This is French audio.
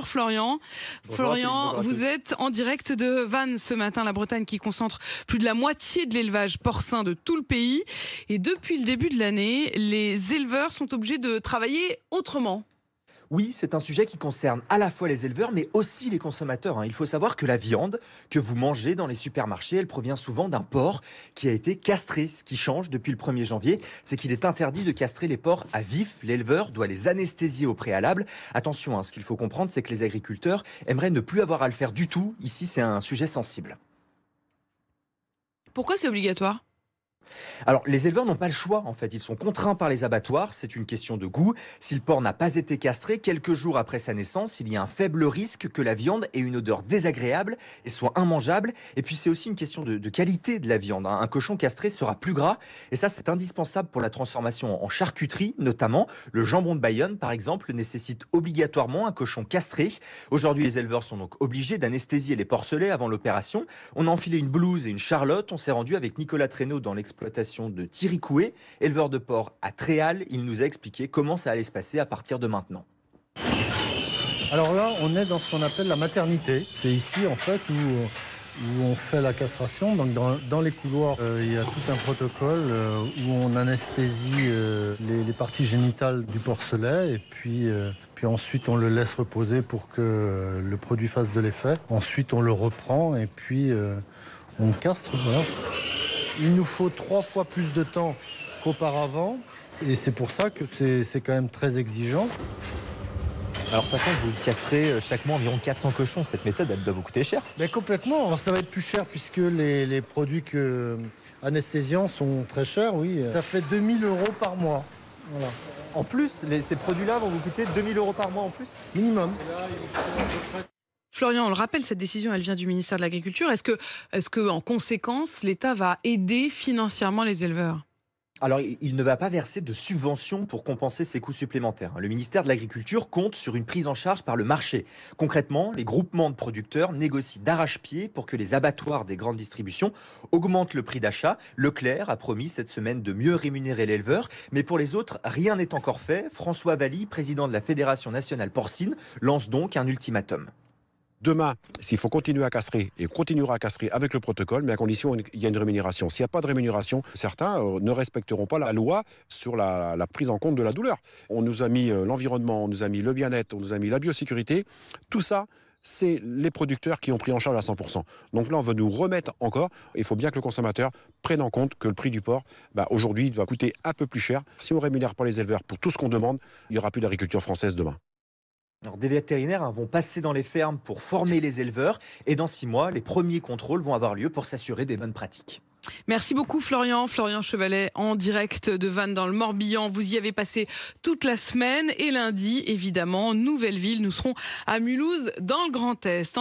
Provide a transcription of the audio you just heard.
Bonjour Florian. Bonjour Florian, à tous. vous êtes en direct de Vannes ce matin, la Bretagne qui concentre plus de la moitié de l'élevage porcin de tout le pays. Et depuis le début de l'année, les éleveurs sont obligés de travailler autrement. Oui, c'est un sujet qui concerne à la fois les éleveurs, mais aussi les consommateurs. Il faut savoir que la viande que vous mangez dans les supermarchés, elle provient souvent d'un porc qui a été castré. Ce qui change depuis le 1er janvier, c'est qu'il est interdit de castrer les porcs à vif. L'éleveur doit les anesthésier au préalable. Attention, ce qu'il faut comprendre, c'est que les agriculteurs aimeraient ne plus avoir à le faire du tout. Ici, c'est un sujet sensible. Pourquoi c'est obligatoire ? Alors, les éleveurs n'ont pas le choix, en fait. Ils sont contraints par les abattoirs. C'est une question de goût. Si le porc n'a pas été castré, quelques jours après sa naissance, il y a un faible risque que la viande ait une odeur désagréable et soit immangeable. Et puis, c'est aussi une question de qualité de la viande. Un cochon castré sera plus gras. Et ça, c'est indispensable pour la transformation en charcuterie, notamment. Le jambon de Bayonne, par exemple, nécessite obligatoirement un cochon castré. Aujourd'hui, les éleveurs sont donc obligés d'anesthésier les porcelets avant l'opération. On a enfilé une blouse et une charlotte. On s'est rendu avec Nicolas Traîneau dans l'exploitation de Thierry-Coué, éleveur de porc à Tréal. Il nous a expliqué comment ça allait se passer à partir de maintenant. Alors là, on est dans ce qu'on appelle la maternité. C'est ici, en fait, où on fait la castration. Donc dans les couloirs, il y a tout un protocole où on anesthésie les parties génitales du porcelet. Et puis ensuite, on le laisse reposer pour que le produit fasse de l'effet. Ensuite, on le reprend et puis on castre. Voilà. Il nous faut 3 fois plus de temps qu'auparavant. Et c'est pour ça que c'est quand même très exigeant. Alors, sachant que vous castrez chaque mois environ 400 cochons, cette méthode, elle doit vous coûter cher. Mais complètement. Alors, ça va être plus cher puisque les produits anesthésiants sont très chers, oui. Ça fait 2 000 € par mois. Voilà. En plus, ces produits-là vont vous coûter 2 000 € par mois en plus ? Minimum. Florian, on le rappelle, cette décision, elle vient du ministère de l'Agriculture. Est-ce que, en conséquence, l'État va aider financièrement les éleveurs ? Alors, il ne va pas verser de subventions pour compenser ces coûts supplémentaires. Le ministère de l'Agriculture compte sur une prise en charge par le marché. Concrètement, les groupements de producteurs négocient d'arrache-pied pour que les abattoirs des grandes distributions augmentent le prix d'achat. Leclerc a promis cette semaine de mieux rémunérer l'éleveur. Mais pour les autres, rien n'est encore fait. François Valli, président de la Fédération nationale porcine, lance donc un ultimatum. Demain, s'il faut continuer à castrer, et continuera à castrer avec le protocole, mais à condition qu'il y ait une rémunération. S'il n'y a pas de rémunération, certains ne respecteront pas la loi sur la prise en compte de la douleur. On nous a mis l'environnement, on nous a mis le bien-être, on nous a mis la biosécurité. Tout ça, c'est les producteurs qui ont pris en charge à 100%. Donc là, on veut nous remettre encore. Il faut bien que le consommateur prenne en compte que le prix du porc, aujourd'hui, il va coûter un peu plus cher. Si on ne rémunère pas les éleveurs pour tout ce qu'on demande, il n'y aura plus d'agriculture française demain. Alors, des vétérinaires vont passer dans les fermes pour former les éleveurs. Et dans 6 mois, les premiers contrôles vont avoir lieu pour s'assurer des bonnes pratiques. Merci beaucoup Florian Chevalet en direct de Vannes dans le Morbihan. Vous y avez passé toute la semaine et lundi, évidemment, Nouvelle-Ville. Nous serons à Mulhouse dans le Grand Est.